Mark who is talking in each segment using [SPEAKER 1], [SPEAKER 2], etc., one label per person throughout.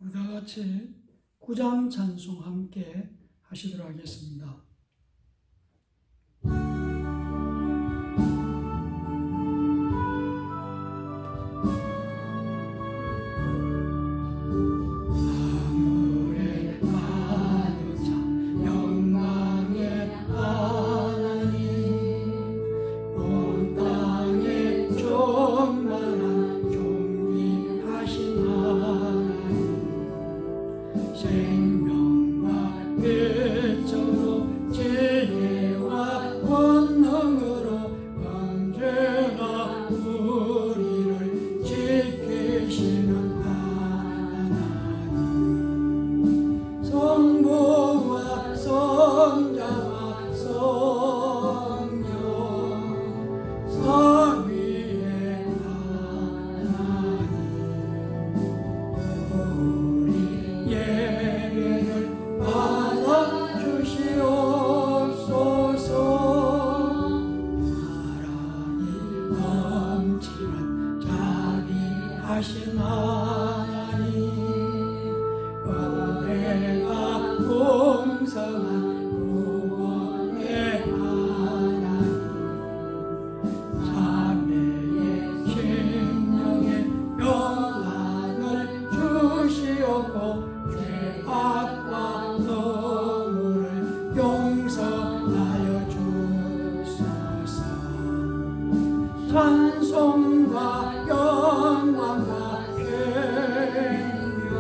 [SPEAKER 1] 우리 다 같이 구장 찬송 함께 하시도록 하겠습니다. 찬송과 영광과 쾌명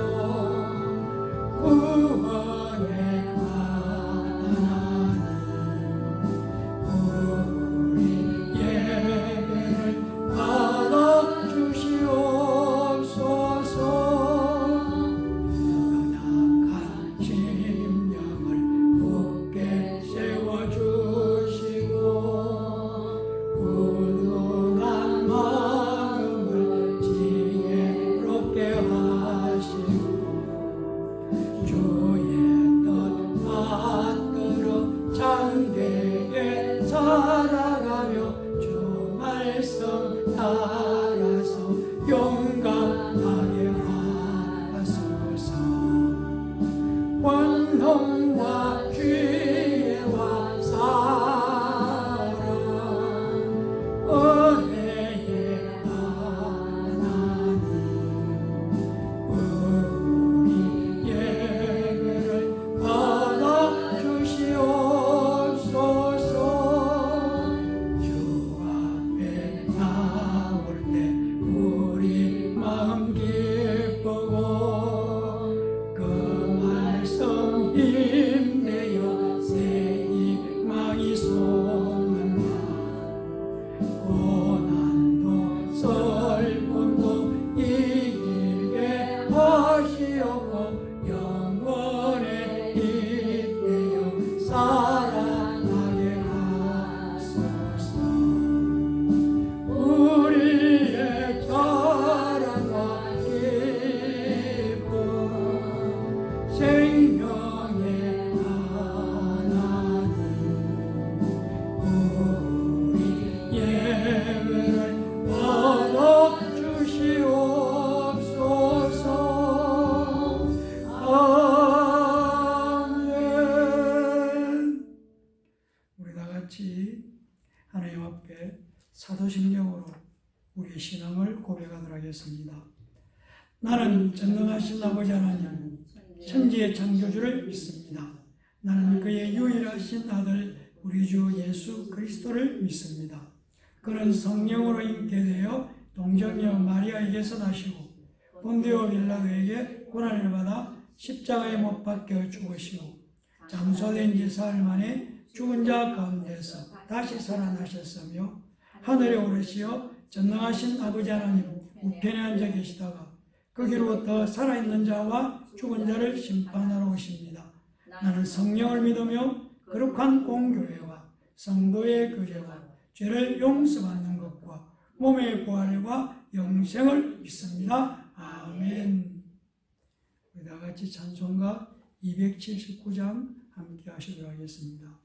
[SPEAKER 1] 구원의 하나님 우리 예배를 받아주시옵소서. 연약한 심령을 굳게 세워주시고 살아가며 주 말씀 따라서 용감하게 하소서. 권능과 지혜와 사랑 은혜의 하나님 우리 예배를 받아주시옵소서. 힘내어 새 희망이 솟는다. 고난도 슬픔도 이기게 하시옵고 영원에 잇대어 살아나게 하소서. 우리의 자랑과 기쁨 생명 하나님 앞에 사도심령으로 우리의 신앙을 고백하도록 하겠습니다. 나는 전능하신 아버지 하나님 천지의 창조주를 믿습니다. 나는 그의 유일하신 아들 우리 주 예수 그리스도를 믿습니다. 그는 성령으로 잉태되어 동정녀 마리아에게서 나시고 본디오 빌라도에게 고난을 받아 십자가에 못 박혀 죽으시고 장소된 지 사흘 만에 죽은 자 가운데서 다시 살아나셨으며 하늘에 오르시어 전능하신 아버지 하나님 우편에 앉아 계시다가 거기로부터 살아있는 자와 죽은 자를 심판하러 오십니다. 나는 성령을 믿으며 거룩한 공교회와 성도의 교제와 죄를 용서받는 것과 몸의 부활과 영생을 믿습니다. 아멘. 우리 다 같이 찬송가 279장 함께 하시도록 하겠습니다.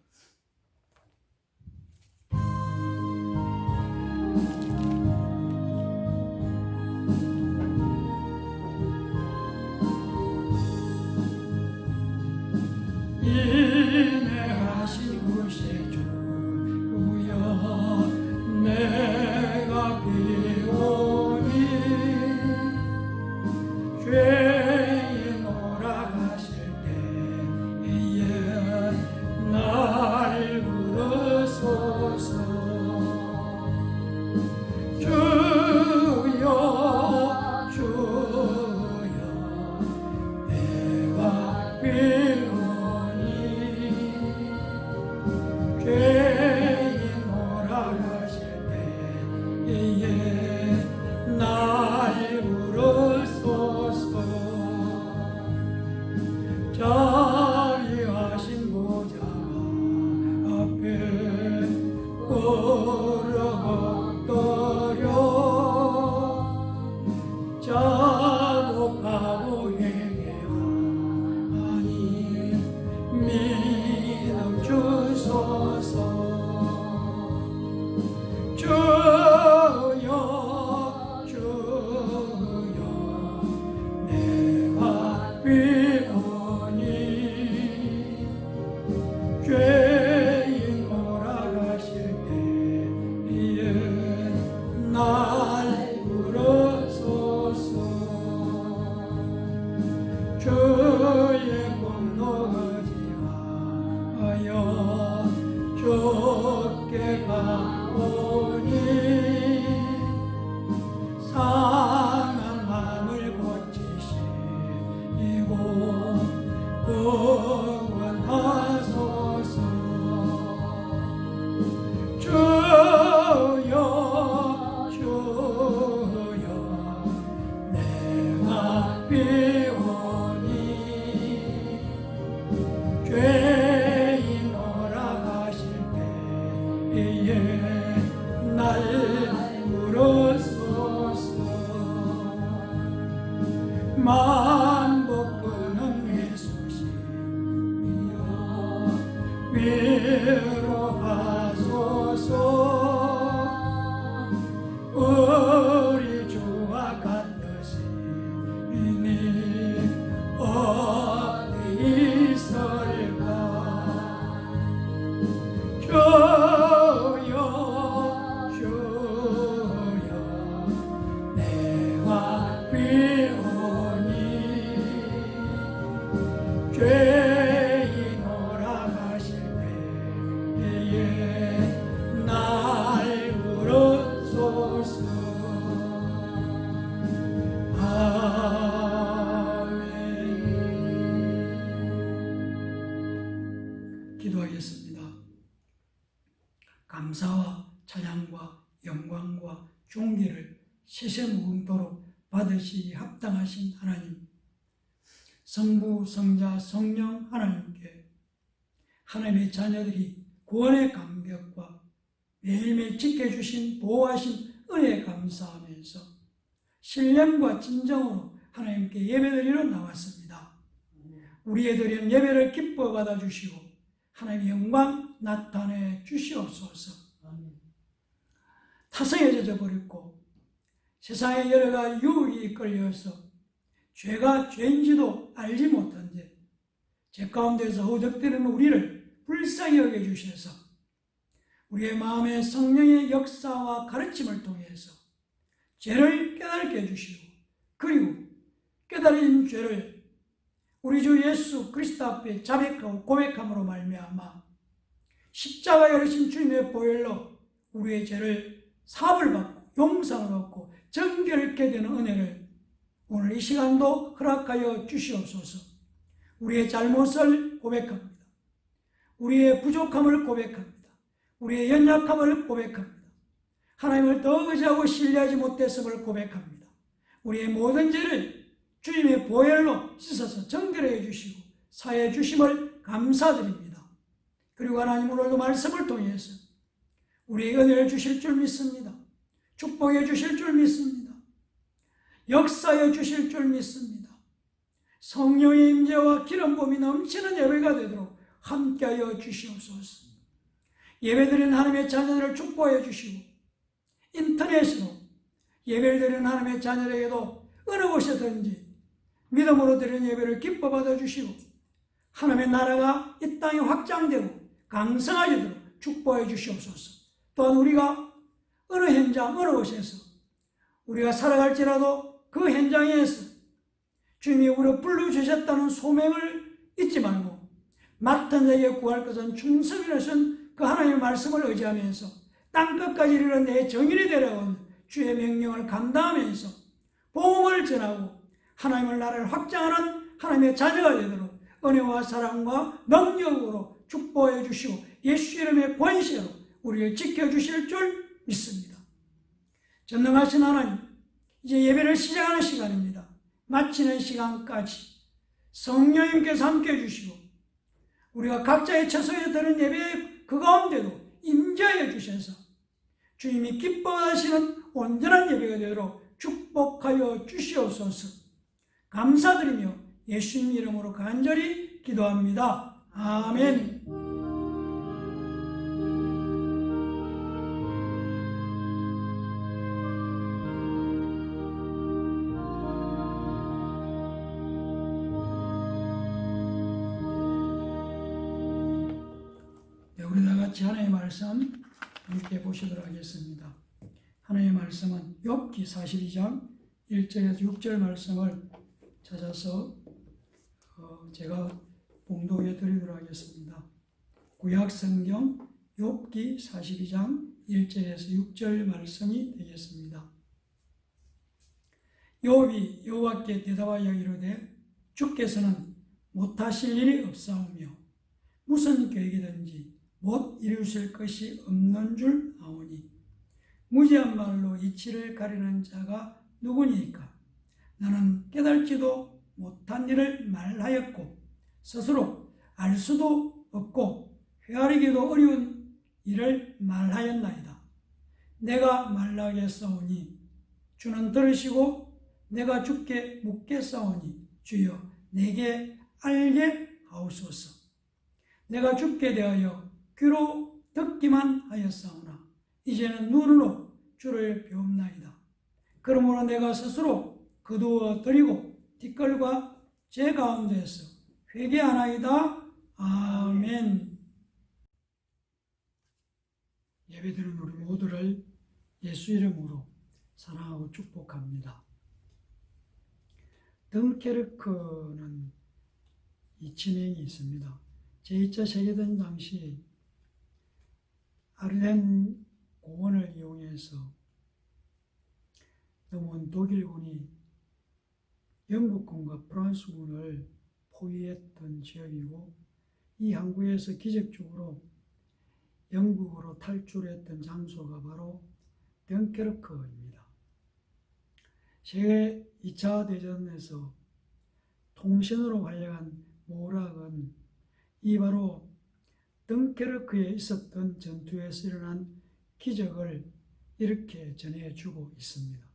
[SPEAKER 1] 죄인 오라가실 때에 날 부르소서. 주여 주여 내가 비오니 죄인 오라가실 때에 날 부르소서. 자비하신 보좌 앞에 엎드려 자복하고 회개하니 믿음 주소서. 주여 주여 내가 비오니 죄인 오라가실 때에 날 부르소서. 주의 공로하지 하여 좁게 가오니 상한 마음을 고치시고 구원하소서. 주여 주여 내가 비오니 죄인 오라가실 때에 날 부르소서. 만복끊은 외소심이여 위로하소서. 우리 주와 같으시니 어디 있을까. 주여 주여 내가 비오니 죄인 오라가실 때에 날 부르소서. 아멘. 기도하겠습니다. 감사와 찬양과 영광과 존귀를 시세무금토록 받으시기 합당하신 하나님, 성부, 성자, 성령 하나님께 하나님의 자녀들이 구원의 감격과 매일매일 지켜주신 보호하신 은혜에 감사하면서 신령과 진정으로 하나님께 예배드리러 나왔습니다. 우리의 드린 예배를 기뻐 받아주시고 하나님의 영광 나타내 주시옵소서. 타성에 젖어버렸고 세상의 여러 가지 유혹이 이끌려서 죄가 죄인지도 알지 못한 죄 가운데서 허덕대는 우리를 불쌍히 여겨주셔서 우리의 마음에 성령의 역사와 가르침을 통해서 죄를 깨닫게 해주시고, 그리고 깨달은 죄를 우리 주 예수 그리스도 앞에 자백하고 고백함으로 말미암아 십자가에 오르신 주님의 보혈로 우리의 죄를 사함을 받고 용서를 받고 정결케 되는 은혜를 오늘 이 시간도 허락하여 주시옵소서. 우리의 잘못을 고백합니다. 우리의 부족함을 고백합니다. 우리의 연약함을 고백합니다. 하나님을 더 의지하고 신뢰하지 못했음을 고백합니다. 우리의 모든 죄를 주님의 보혈로 씻어서 정결해 주시고 사해 주심을 감사드립니다. 그리고 하나님 오늘도 말씀을 통해서 우리에게 은혜를 주실 줄 믿습니다. 축복해 주실 줄 믿습니다. 역사해 주실 줄 믿습니다. 성령의 임재와 기름 부음이 넘치는 예배가 되도록 함께하여 주시옵소서. 예배드리는 하나님의 자녀들을 축복해 주시고 인터넷으로 예배를 드리는 하나님의 자녀에게도 어느 곳에든지 믿음으로 드리는 예배를 기뻐 받아주시고 하나님의 나라가 이 땅에 확장되고 강성하도록 축복해 주시옵소서. 또한 우리가 어느 현장, 어느 곳에서 우리가 살아갈지라도 그 현장에서 주님이 우리를 불러주셨다는 소명을 잊지 말고 맡은 자에게 구할 것은 충성이라 쓴 그 하나님의 말씀을 의지하면서 땅끝까지 이르러 내 정인이 되려온 주의 명령을 감당하면서 복음을 전하고 하나님의 나라를 확장하는 하나님의 자녀가 되도록 은혜와 사랑과 능력으로 축복해 주시고 예수 이름의 권세로 우리를 지켜주실 줄 믿습니다. 전능하신 하나님, 이제 예배를 시작하는 시간입니다. 마치는 시간까지 성령님께서 함께 해주시고 우리가 각자의 처소에 드는 예배 그 가운데도 임재해 주셔서 주님이 기뻐하시는 온전한 예배가 되도록 축복하여 주시옵소서. 감사드리며 예수님 이름으로 간절히 기도합니다. 아멘. 우리 다 같이 하나님의 말씀 함께 보시도록 하겠습니다. 하나님의 말씀은 욥기 42장 1절에서 6절 말씀을 찾아서 제가 봉독해 드리도록 하겠습니다. 구약 성경 욥기 42장 1절에서 6절 말씀이 되겠습니다. 욥이 여호와께 대답하여 이르되 주께서는 못하실 일이 없사오며 무슨 계획이든지 못 이루실 것이 없는 줄 아오니 무지한 말로 이치를 가리는 자가 누구니까? 나는 깨달지도 못한 일을 말하였고 스스로 알 수도 없고 헤아리기도 어려운 일을 말하였나이다. 내가 말하겠사오니 주는 들으시고 내가 주께 묻겠사오니 주여 내게 알게 하옵소서. 내가 주께 대하여 귀로 듣기만 하였사오나 이제는 눈으로 주를 배웁나이다. 그러므로 내가 스스로 거두어 드리고 뒷걸과 제 가운데에서 회개하나이다. 아멘. 예배드리는 우리 모두를 예수 이름으로 사랑하고 축복합니다. 덩케르크는 이 진행이 있습니다. 제2차 세계대전 당시 아르덴 공원을 이용해서 넘어온 독일군이 영국군과 프랑스군을 포위했던 지역이고 이 항구에서 기적적으로 영국으로 탈출했던 장소가 바로 덩케르크입니다. 세계 2차 대전에서 통신으로 활용한 모락은 이 바로 덩케르크에 있었던 전투에서 일어난 기적을 이렇게 전해주고 있습니다.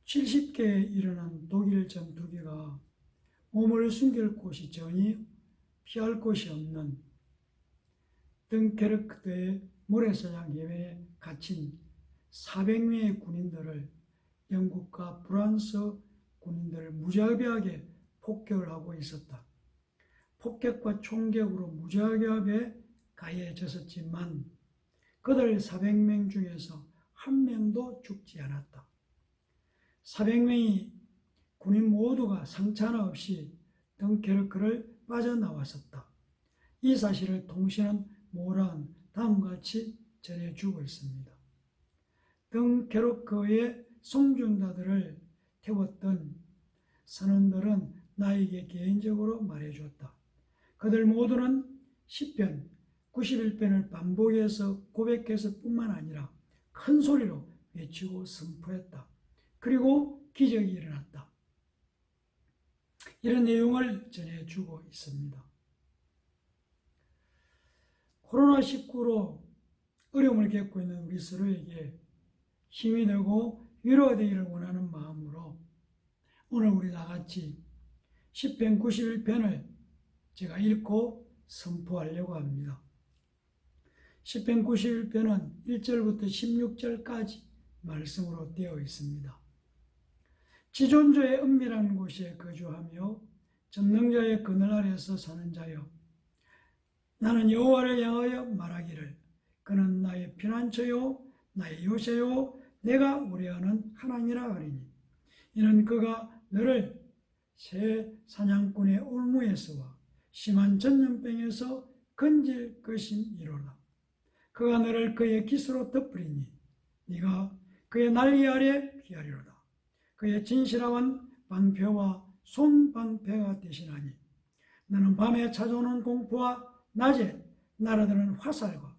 [SPEAKER 1] 70개에 일어난 독일 전투기가 몸을 숨길 곳이 전히 피할 곳이 없는 덩케르크의 모래사장 해변에 갇힌 400명의 군인들을 영국과 프랑스 군인들을 무자비하게 폭격을 하고 있었다. 폭격과 총격으로 무자비하게 가해졌었지만 그들 400명 중에서 한 명도 죽지 않았다. 400명이 군인 모두가 상처 하나 없이 덩케르크를 빠져나왔었다. 이 사실을 통신은 모란 다음과 같이 전해주고 있습니다. 덩케르크의 송전자들을 태웠던 선원들은 나에게 개인적으로 말해주었다. 그들 모두는 시편 91편을 반복해서 고백해서 뿐만 아니라 큰 소리로 외치고 선포했다. 그리고 기적이 일어났다. 이런 내용을 전해주고 있습니다. 코로나19로 어려움을 겪고 있는 우리 서로에게 힘이 되고 위로가 되기를 원하는 마음으로 오늘 우리 다 같이 시편 91편을 제가 읽고 선포하려고 합니다. 시편 91편은 1절부터 16절까지 말씀으로 되어 있습니다. 지존자의 은밀한 곳에 거주하며 전능자의 그늘 아래서 사는 자여, 나는 여호와를 향하여 말하기를 그는 나의 피난처요 나의 요새요 내가 우려하는 하나님이라 하리니 이는 그가 너를 새 사냥꾼의 올무에서와 심한 전염병에서 건질 것임이로라. 그가 너를 그의 깃으로 덮으리니 네가 그의 날개 아래 피하리로다. 그의 진실함은 방패와 손방패가 되시나니 너는 밤에 찾아오는 공포와 낮에 날아드는 화살과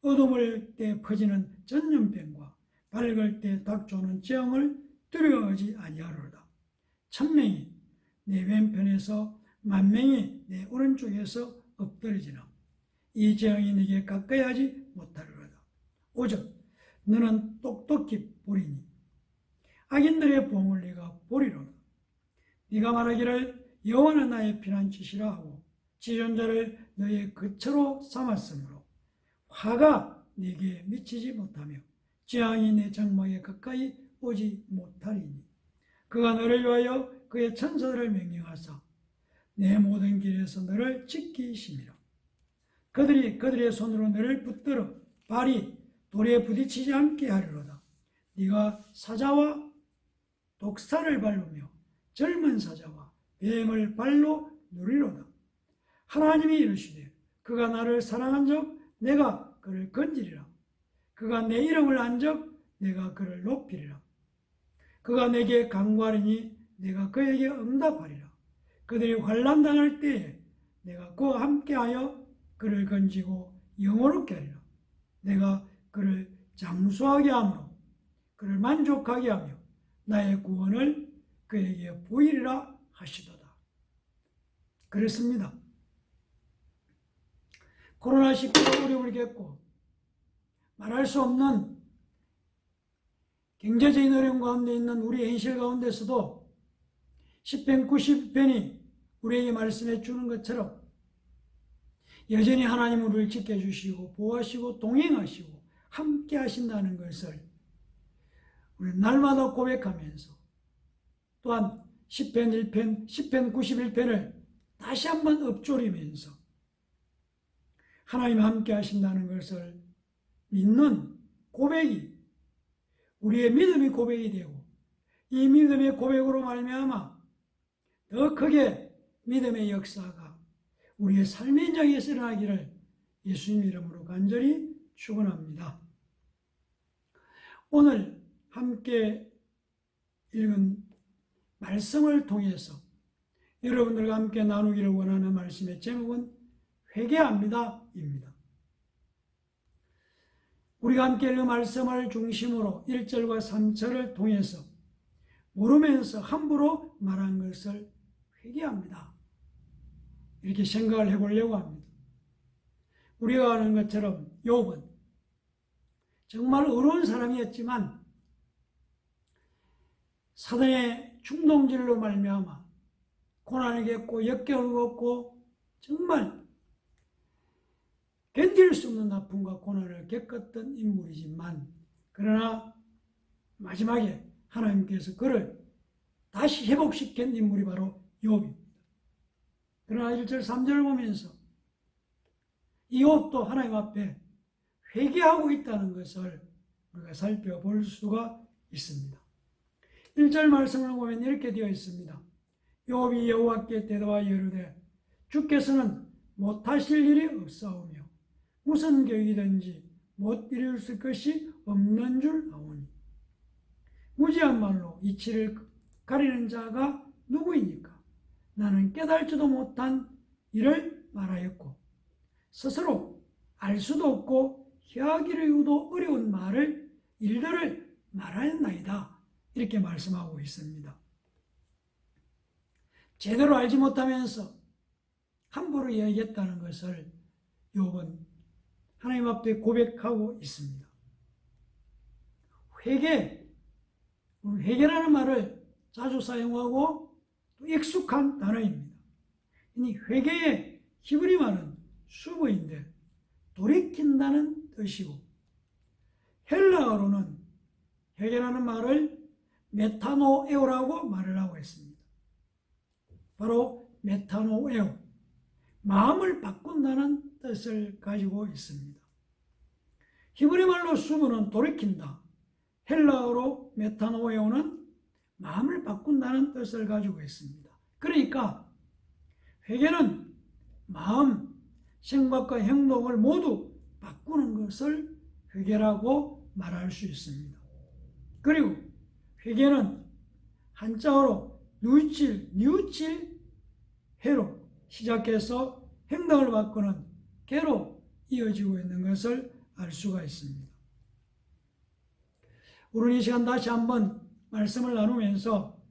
[SPEAKER 1] 어둠을 때 퍼지는 전염병과 밝을 때 닥쳐오는 재앙을 두려워하지 아니하리로다. 천명이 내 왼편에서 만명이 내 오른쪽에서 엎드러지나 이 재앙이 네게 가까이 하지 못하리로다. 오직 너는 똑똑히 보리니 악인들의 보응을 네가 보리로다. 네가 말하기를 여호와는 나의 피난처시라 하고 지존자를 너의 거처로 삼았으므로 화가 네게 미치지 못하며 재앙이 내 장막에 가까이 오지 못하리니 그가 너를 위하여 그의 천사들을 명령하사 내 모든 길에서 너를 지키심이라. 그들이 그들의 손으로 너를 붙들어 발이 돌에 부딪히지 않게 하리로다. 네가 사자와 독사를 밟으며 젊은 사자와 뱀을 발로 누리로다. 하나님이 이르시되 그가 나를 사랑한 적 내가 그를 건지리라. 그가 내 이름을 안 적 내가 그를 높이리라. 그가 내게 간구하리니 내가 그에게 응답하리라. 그들이 환난 당할 때에 내가 그와 함께하여 그를 건지고 영원롭게 하리라. 내가 그를 장수하게 하므로 그를 만족하게 하며 나의 구원을 그에게 보이리라 하시도다. 그렇습니다. 코로나19로 어려움을 겪고 말할 수 없는 경제적인 어려움 가운데 있는 우리 현실 가운데서도 10편 90편이 우리에게 말씀해 주는 것처럼 여전히 하나님은 우리를 지켜주시고 보호하시고 동행하시고 함께 하신다는 것을 우리 날마다 고백하면서 또한 10편 1편, 10편 91편을 다시 한번 읊조리면서 하나님 함께 하신다는 것을 믿는 고백이 우리의 믿음의 고백이 되고 이 믿음의 고백으로 말미암아 더 크게 믿음의 역사가 우리의 삶의 현장에서 일어나기를 예수님 이름으로 간절히 축원합니다. 오늘 함께 읽은 말씀을 통해서 여러분들과 함께 나누기를 원하는 말씀의 제목은 회개합니다입니다. 우리가 함께 읽은 말씀을 중심으로 1절과 3절을 통해서 모르면서 함부로 말한 것을 회개합니다. 이렇게 생각을 해보려고 합니다. 우리가 아는 것처럼 욥은 정말 어려운 사람이었지만 사단의 충동질로 말미암아 고난을 겪고 역경을 겪고 정말 견딜 수 없는 아픔과 고난을 겪었던 인물이지만 그러나 마지막에 하나님께서 그를 다시 회복시킨 인물이 바로 욥입니다. 그러나 1절 3절을 보면서 이 욥도 하나님 앞에 회개하고 있다는 것을 우리가 살펴볼 수가 있습니다. 1절 말씀을 보면 이렇게 되어 있습니다. 욥이 여호와께 대답하여 이르되 주께서는 못하실 일이 없사오며 무슨 계획이든지 못 이루실 것이 없는 줄 아오니 무지한 말로 이치를 가리는 자가 누구이니까 나는 깨달지도 못한 일을 말하였고 스스로 알 수도 없고 헤아리기도 어려운 일들을 말하였나이다. 이렇게 말씀하고 있습니다. 제대로 알지 못하면서 함부로 이야기했다는 것을 욥은 하나님 앞에 고백하고 있습니다. 회개라는 말을 자주 사용하고 또 익숙한 단어입니다. 이 회개의 히브리 말은 수고인데 돌이킨다는 뜻이고 헬라어로는 회개라는 말을 메타노에오라고 말을 하고 있습니다. 바로 메타노에오, 마음을 바꾼다는 뜻을 가지고 있습니다. 히브리 말로 수고는 돌이킨다, 헬라어로 메타노에오는 마음을 바꾼다는 뜻을 가지고 있습니다. 그러니까 회개는 마음, 생각과 행동을 모두 바꾸는 것을 회개라고 말할 수 있습니다. 그리고 회개는 한자어로 뉘우칠 해로 시작해서 행동을 바꾸는 개로 이어지고 있는 것을 알 수가 있습니다. 오늘 이 시간 다시 한번 말씀을 나누면서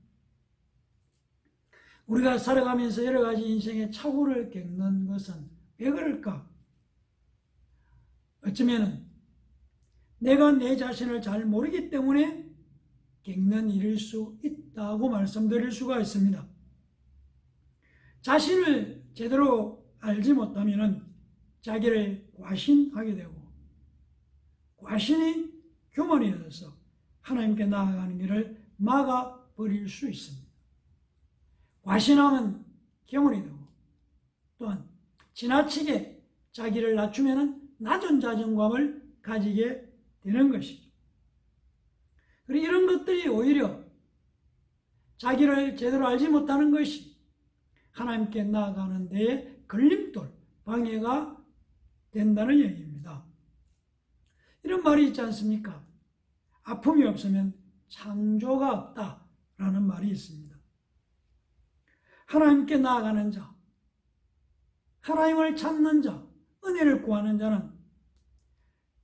[SPEAKER 1] 우리가 살아가면서 여러 가지 인생의 착오를 겪는 것은 왜 그럴까? 어쩌면 내가 내 자신을 잘 모르기 때문에 겪는 일일 수 있다고 말씀드릴 수가 있습니다. 자신을 제대로 알지 못하면 자기를 과신하게 되고 과신이 교만이 되어서 하나님께 나아가는 길을 막아버릴 수 있습니다. 과신하면 교만이 되고 또한 지나치게 자기를 낮추면 낮은 자존감을 가지게 되는 것이죠. 그리고 이런 것들이 오히려 자기를 제대로 알지 못하는 것이 하나님께 나아가는 데에 걸림돌, 방해가 된다는 얘기입니다. 이런 말이 있지 않습니까? 아픔이 없으면 창조가 없다라는 말이 있습니다. 하나님께 나아가는 자, 하나님을 찾는 자, 은혜를 구하는 자는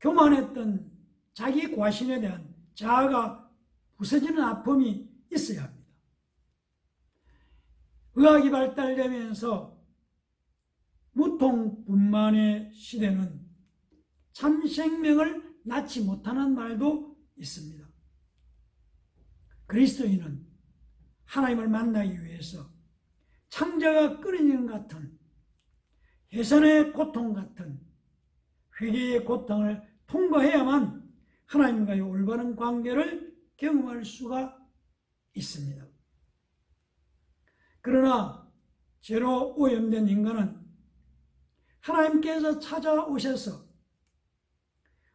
[SPEAKER 1] 교만했던 자기 과신에 대한 자아가 부서지는 아픔이 있어야 합니다. 의학이 발달되면서 무통분만의 시대는 참 생명을 낳지 못하는 말도 있습니다. 그리스도인은 하나님을 만나기 위해서 창자가 끊어지는 같은 해산의 고통 같은 회개의 고통을 통과해야만 하나님과의 올바른 관계를 경험할 수가 있습니다. 그러나 죄로 오염된 인간은 하나님께서 찾아오셔서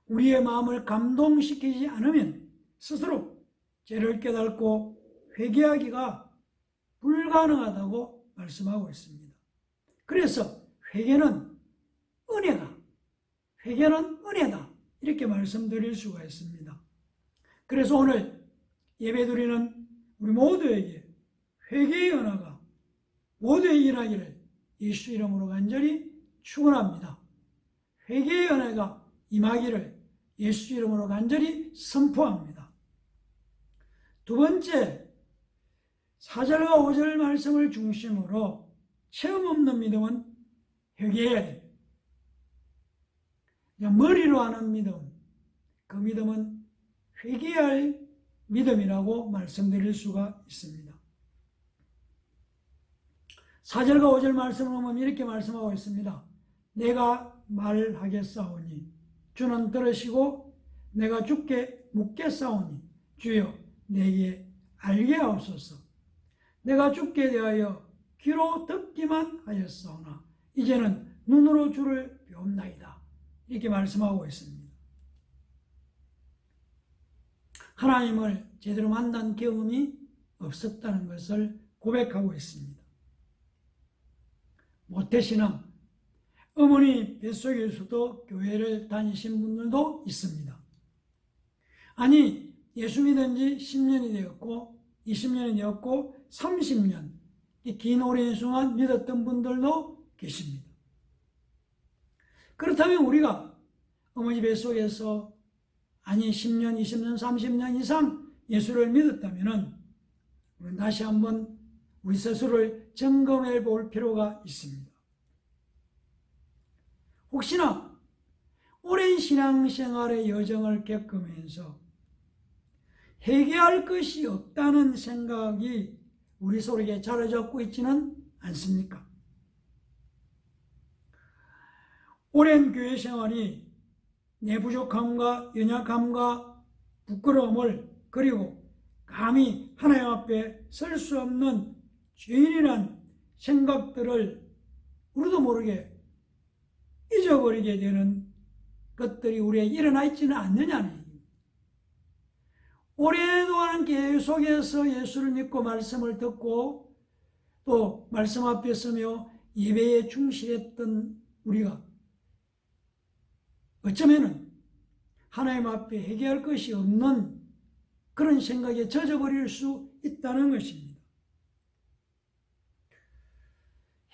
[SPEAKER 1] 우리의 마음을 감동시키지 않으면 스스로 죄를 깨닫고 회개하기가 불가능하다고 말씀하고 있습니다. 그래서 회개는 은혜다 이렇게 말씀드릴 수가 있습니다. 그래서 오늘 예배드리는 우리 모두에게 회개의 은혜가 모두에 일하기를 예수 이름으로 간절히 축원합니다. 회개의 은혜가 임하기를 예수 이름으로 간절히 선포합니다. 두 번째, 4절과 5절 말씀을 중심으로 체험 없는 믿음은 회개해야 됩니다. 머리로 하는 믿음, 그 믿음은 회개할 믿음이라고 말씀드릴 수가 있습니다. 4절과 5절 말씀을 보면 이렇게 말씀하고 있습니다. 내가 말하겠사오니 주는 들으시고 내가 주께 묻겠사오니 주여 내게 알게 하옵소서. 내가 주께 대하여 귀로 듣기만 하였사오나 이제는 눈으로 주를 배웁나이다. 이렇게 말씀하고 있습니다. 하나님을 제대로 만난 경험이 없었다는 것을 고백하고 있습니다. 모태신앙, 어머니 뱃속에서도 교회를 다니신 분들도 있습니다. 아니, 예수 믿은 지 10년이 되었고 20년이 되었고 30년 이 긴 오랜 동안 믿었던 분들도 계십니다. 그렇다면 우리가 어머니 뱃속에서 아니 10년, 20년, 30년 이상 예수를 믿었다면 우리는 다시 한번 우리 스스로를 점검해 볼 필요가 있습니다. 혹시나 오랜 신앙생활의 여정을 겪으면서 회개할 것이 없다는 생각이 우리 속에 자리 잡고 있지는 않습니까? 오랜 교회 생활이 내 부족함과 연약함과 부끄러움을 그리고 감히 하나님 앞에 설 수 없는 죄인이란 생각들을 우리도 모르게 잊어버리게 되는 것들이 우리에게 일어나 있지는 않느냐는 얘기입니다. 오랫동안 계속해서 예수를 믿고 말씀을 듣고 또 말씀 앞에 서며 예배에 충실했던 우리가 어쩌면은 하나님 앞에 회개할 것이 없는 그런 생각에 젖어버릴 수 있다는 것입니다.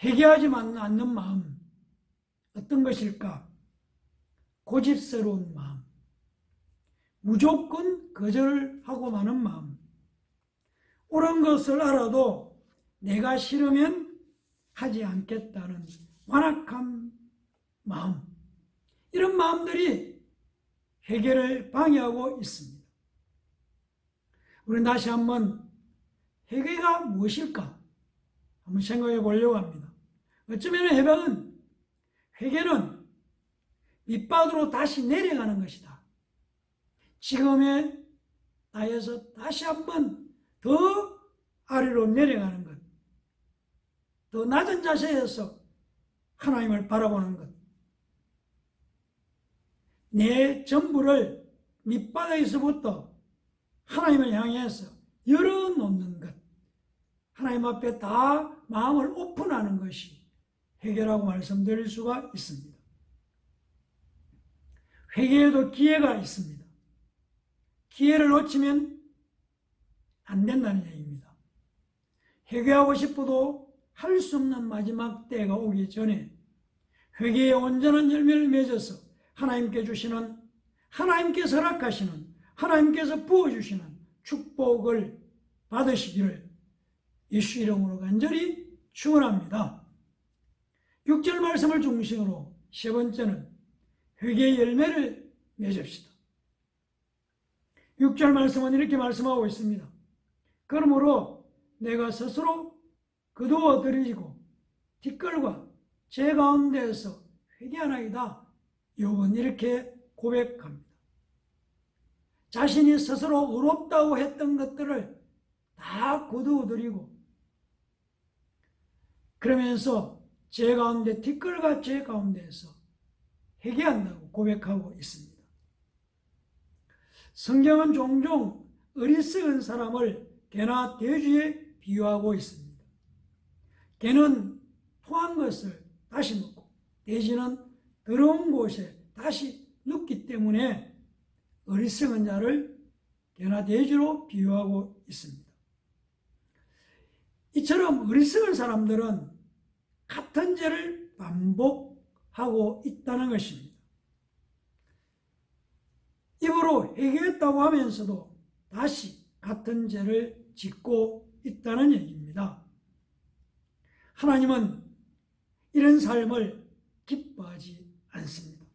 [SPEAKER 1] 회개하지 않는 마음, 어떤 것일까? 고집스러운 마음, 무조건 거절하고 마는 마음, 옳은 것을 알아도 내가 싫으면 하지 않겠다는 완악한 마음, 이런 마음들이 회개를 방해하고 있습니다. 우리는 다시 한번 회개가 무엇일까 한번 생각해 보려고 합니다. 어쩌면 회개는 밑바닥으로 다시 내려가는 것이다. 지금의 나에서 다시 한번 더 아래로 내려가는 것, 더 낮은 자세에서 하나님을 바라보는 것, 내 전부를 밑바닥에서부터 하나님을 향해서 열어놓는 것, 하나님 앞에 다 마음을 오픈하는 것이 회개라고 말씀드릴 수가 있습니다. 회개에도 기회가 있습니다. 기회를 놓치면 안 된다는 얘기입니다. 회개하고 싶어도 할 수 없는 마지막 때가 오기 전에 회개의 온전한 열매를 맺어서 하나님께 주시는, 하나님께서 허락하시는, 하나님께서 부어주시는 축복을 받으시기를 예수 이름으로 간절히 축원합니다. 6절 말씀을 중심으로 세 번째는 회개의 열매를 맺읍시다. 6절 말씀은 이렇게 말씀하고 있습니다. 그러므로 내가 스스로 거두어 들이고 티끌과 제 가운데에서 회개하나이다. 욥은 이렇게 고백합니다. 자신이 스스로 의롭다고 했던 것들을 다 거두어 들이고 그러면서 제 가운데 티끌과 제 가운데에서 회개한다고 고백하고 있습니다. 성경은 종종 어리석은 사람을 개나 돼지에 비유하고 있습니다. 개는 토한 것을 다시 먹고 돼지는 더러운 곳에 다시 눕기 때문에 어리석은 자를 개나 돼지로 비유하고 있습니다. 이처럼 어리석은 사람들은 같은 죄를 반복하고 있다는 것입니다. 입으로 회개했다고 하면서도 다시 같은 죄를 짓고 있다는 얘기입니다. 하나님은 이런 삶을 기뻐하지 않습니다.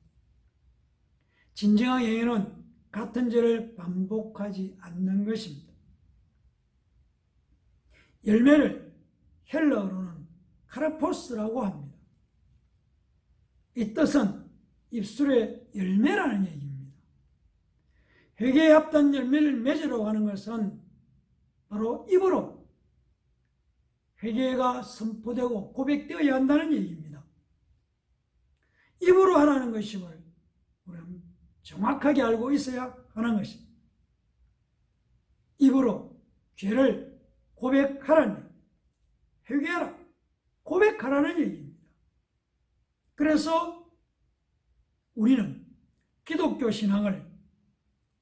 [SPEAKER 1] 진정한 회개는 같은 죄를 반복하지 않는 것입니다. 열매를 헬라어로는 카르포스라고 합니다. 이 뜻은 입술의 열매라는 얘기입니다. 회개에 합당한 열매를 맺으러 가는 것은 바로 입으로 회개가 선포되고 고백되어야 한다는 얘기입니다. 입으로 하라는 것임을 우리는 정확하게 알고 있어야 하는 것입니다. 입으로 죄를 고백하라는, 회개하라, 고백하라는 얘기입니다. 그래서 우리는 기독교 신앙을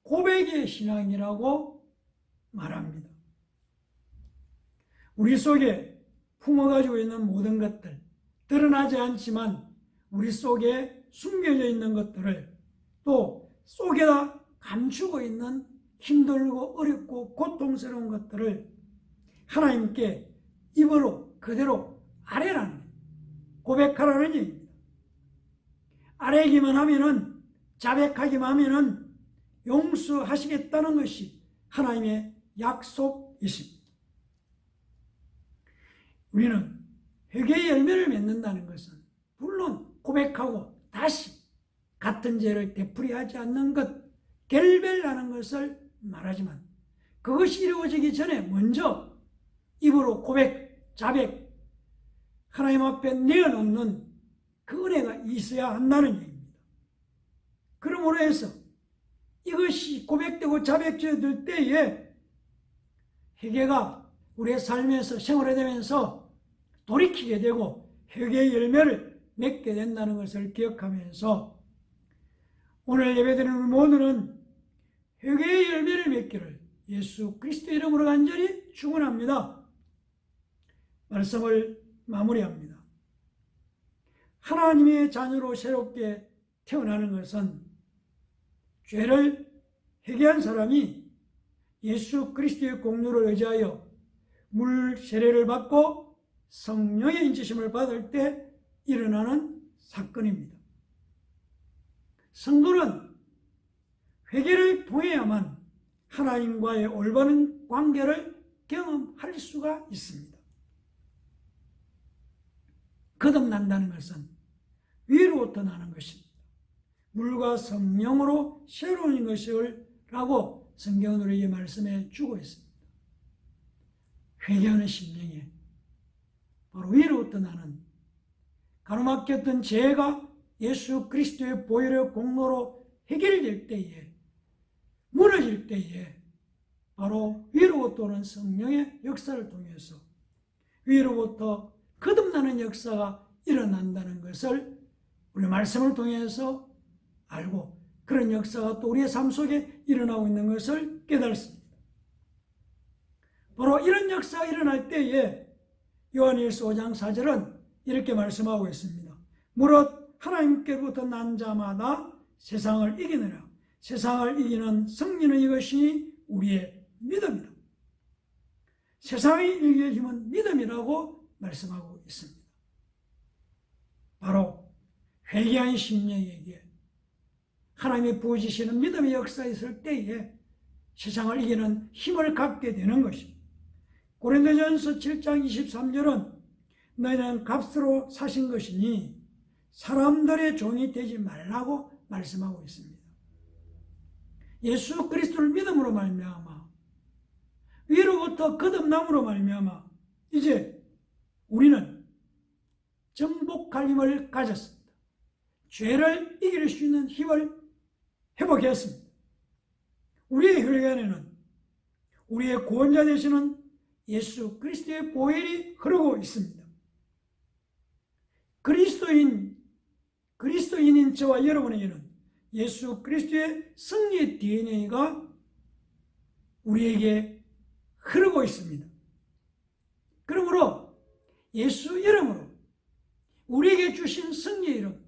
[SPEAKER 1] 고백의 신앙이라고 말합니다. 우리 속에 품어가지고 있는 모든 것들, 드러나지 않지만 우리 속에 숨겨져 있는 것들을, 또 속에다 감추고 있는 힘들고 어렵고 고통스러운 것들을 하나님께 입으로 그대로 아뢰라는, 고백하라는 얘기입니다. 아뢰기만 하면은, 자백하기만 하면은 용서하시겠다는 것이 하나님의 약속이십니다. 우리는 회개의 열매를 맺는다는 것은 물론 고백하고 다시 같은 죄를 되풀이하지 않는 것, 결별하는 것을 말하지만 그것이 이루어지기 전에 먼저 입으로 고백, 자백, 하나님 앞에 내어놓는 그 은혜가 있어야 한다는 얘기입니다. 그러므로 해서 이것이 고백되고 자백되어질 때에 회개가 우리의 삶에서 생활에 되면서 돌이키게 되고 회개의 열매를 맺게 된다는 것을 기억하면서 오늘 예배드리는 우리 모두는 회개의 열매를 맺기를 예수 그리스도의 이름으로 간절히 축원합니다. 말씀을 마무리합니다. 하나님의 자녀로 새롭게 태어나는 것은 죄를 회개한 사람이 예수 그리스도의 공로를 의지하여 물 세례를 받고 성령의 인치심을 받을 때 일어나는 사건입니다. 성도는 회개를 통해야만 하나님과의 올바른 관계를 경험할 수가 있습니다. 거듭난다는 것은 위로부터 나는 것입니다. 물과 성령으로 새로운 것을 라고 성경은 우리에게 말씀해 주고 있습니다. 회개하는 심령에 바로 위로부터 나는 가로막혔던 죄가 예수 그리스도의 보혈의 공로로 해결될 때에, 무너질 때에 바로 위로부터 오는 성령의 역사를 통해서 위로부터 거듭나는 역사가 일어난다는 것을 우리 말씀을 통해서 알고 그런 역사가 또 우리의 삶 속에 일어나고 있는 것을 깨닫습니다. 바로 이런 역사가 일어날 때에 요한일서 5장 4절은 이렇게 말씀하고 있습니다. 무릇 하나님께로부터 난 자마다 세상을 이기느라 세상을 이기는 승리는 이것이 우리의 믿음이다. 세상이 이길 힘은 믿음이라고 말씀하고 있습니다. 바로 회개한 심령에게 하나님이 부어주시는 믿음의 역사가 있을 때에 세상을 이기는 힘을 갖게 되는 것입니다. 고린도전서 7장 23절은 너희는 값으로 사신 것이니 사람들의 종이 되지 말라고 말씀하고 있습니다. 예수 그리스도를 믿음으로 말미암아 위로부터 거듭남으로 말미암아 이제 우리는 정복할 힘을 가졌습니다. 죄를 이길 수 있는 힘을 회복했습니다. 우리의 혈관에는 우리의 구원자 되시는 예수 그리스도의 보혈이 흐르고 있습니다. 그리스도인인 저와 여러분에게는 예수 그리스도의 승리의 DNA가 우리에게 흐르고 있습니다. 그러므로 예수 이름으로 우리에게 주신 승리의 이름,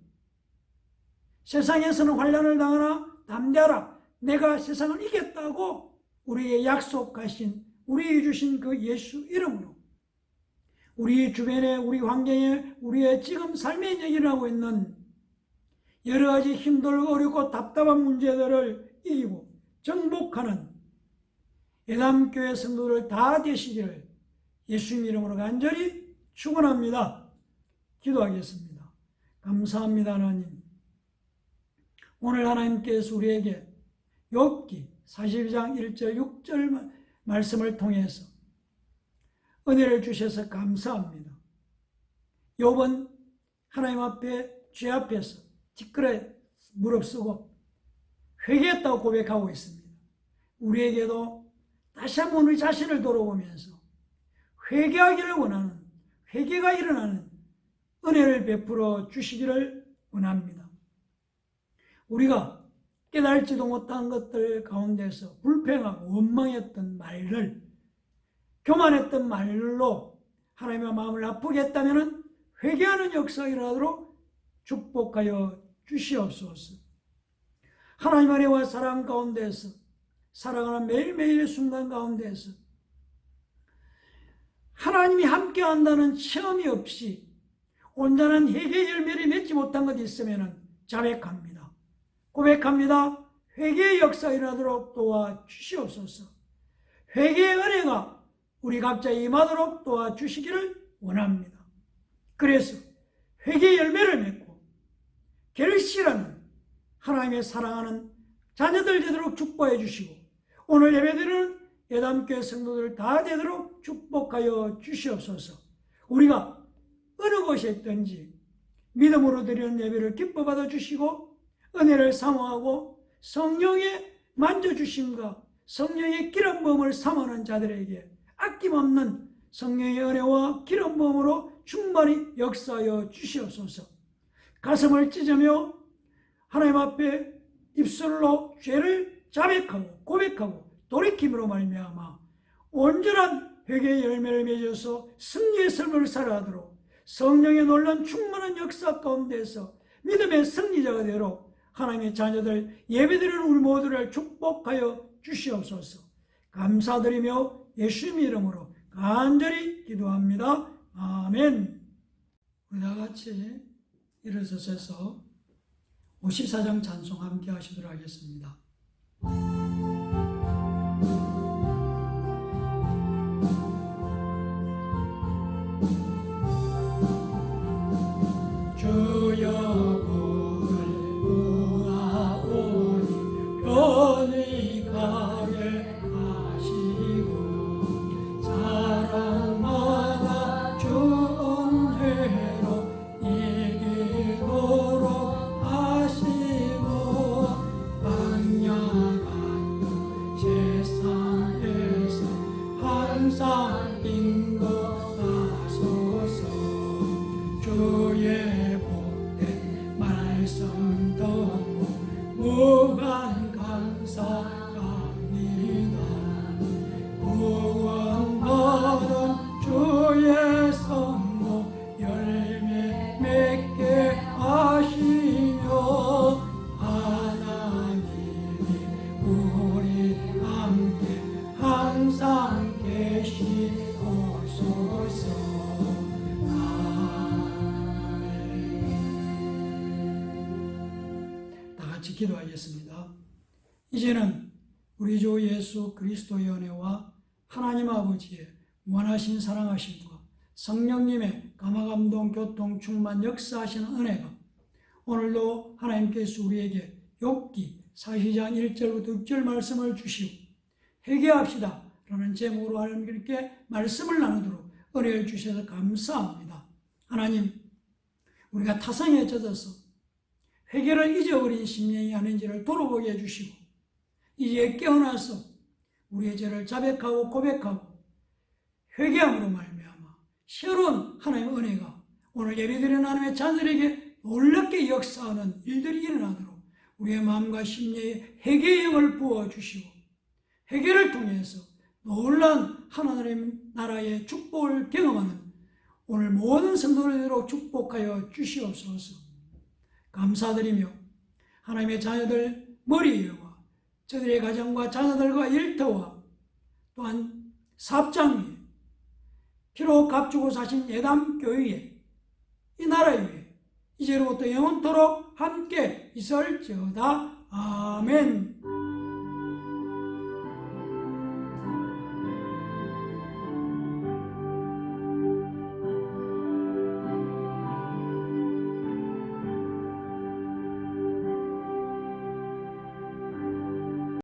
[SPEAKER 1] 세상에서는 환난을 당하나 담대하라 내가 세상을 이겼다고 우리에게 약속하신 우리에게 주신 그 예수 이름으로 우리 주변에 우리 환경에 우리의 지금 삶에 일어나고 있는 여러 가지 힘들고 어렵고 답답한 문제들을 이기고 정복하는 예담교회 성도들 다 되시기를 예수님 이름으로 간절히 축원합니다. 기도하겠습니다. 감사합니다. 하나님, 오늘 하나님께서 우리에게 욥기 42장 1절 6절 말씀을 통해서 은혜를 주셔서 감사합니다. 욥은 하나님 앞에 죄 앞에서 뒷걸에 무릎쓰고 회개했다고 고백하고 있습니다. 우리에게도 다시 한번 우리 자신을 돌아보면서 회개하기를 원하는, 회개가 일어나는 은혜를 베풀어 주시기를 원합니다. 우리가 깨달지도 못한 것들 가운데서 불평하고 원망했던 말을, 교만했던 말로 하나님의 마음을 아프게 했다면 회개하는 역사가 일어나도록 축복하여 주시옵소서. 하나님 은혜와 사랑 가운데서 살아가는 매일매일의 순간 가운데서 하나님이 함께한다는 체험이 없이 온전한 회개의 열매를 맺지 못한 것이 있으면 자백합니다. 고백합니다. 회개의 역사가 일어나도록 도와주시옵소서. 회개의 은혜가 우리 각자 임하도록 도와주시기를 원합니다. 그래서 회개의 열매를 맺고 결실하는 하나님의 사랑하는 자녀들 되도록 축복해 주시고 오늘 예배드리는 예담교회 성도들 다 되도록 축복하여 주시옵소서. 우리가 어느 곳에 있든지 믿음으로 드리는 예배를 기뻐 받아 주시고 은혜를 사모하고 성령의 만져주심과 성령의 기름 부음을 삼하는 자들에게 아낌없는 성령의 은혜와 기름 부음으로 충만히 역사하여 주시옵소서. 가슴을 찢으며 하나님 앞에 입술로 죄를 자백하고 고백하고 돌이킴으로 말미암아 온전한 회개의 열매를 맺어서 승리의 삶을 살아가도록 성령의 놀라운 충만한 역사 가운데서 믿음의 승리자가 되도록 하나님의 자녀들 예배드리는 우리 모두를 축복하여 주시옵소서. 감사드리며 예수님 이름으로 간절히 기도합니다. 아멘. 우리 다 같이 일어서서 54장 찬송 함께 하시도록 하겠습니다. 주여 구하오니 편히 가게 하시고 사랑마다 주 은혜로 이기도록 하시고 광야같은 세상에서 항상 인도하소서. 주의 말씀 듣고 무한 감사합니다. 구원받은 주의 선모 열매 맺게 하시며 하나님이 우리 함께 항상 계시옵소서. 기도하겠습니다. 이제는 우리 주 예수 그리스도의 은혜와 하나님 아버지의 무한하신 사랑하심과 성령님의 감화감동 교통 충만 역사하시는 은혜가 오늘도 하나님께서 우리에게 욥기 42장 1절부터 6절 말씀을 주시고 회개합시다 라는 제목으로 하나님께 말씀을 나누도록 은혜를 주셔서 감사합니다. 하나님, 우리가 타성에 젖어서 회개를 잊어버린 심령이 아닌지를 돌아보게 해주시고 이제 깨어나서 우리의 죄를 자백하고 고백하고 회개함으로 말미암아 새로운 하나님의 은혜가 오늘 예배드리는 하나님의 자녀들에게 놀랍게 역사하는 일들이 일어나도록 우리의 마음과 심령에 회개의 영을 부어주시고 회개를 통해서 놀라운 하나님 나라의 축복을 경험하는 오늘 모든 성도들로 축복하여 주시옵소서. 감사드리며 하나님의 자녀들 머리와 저들의 가정과 자녀들과 일터와 또한 사업장 위에 피로 값주고 사신 예담교회에 이 나라 위에 이제로부터 영원토록 함께 있을지어다. 아멘.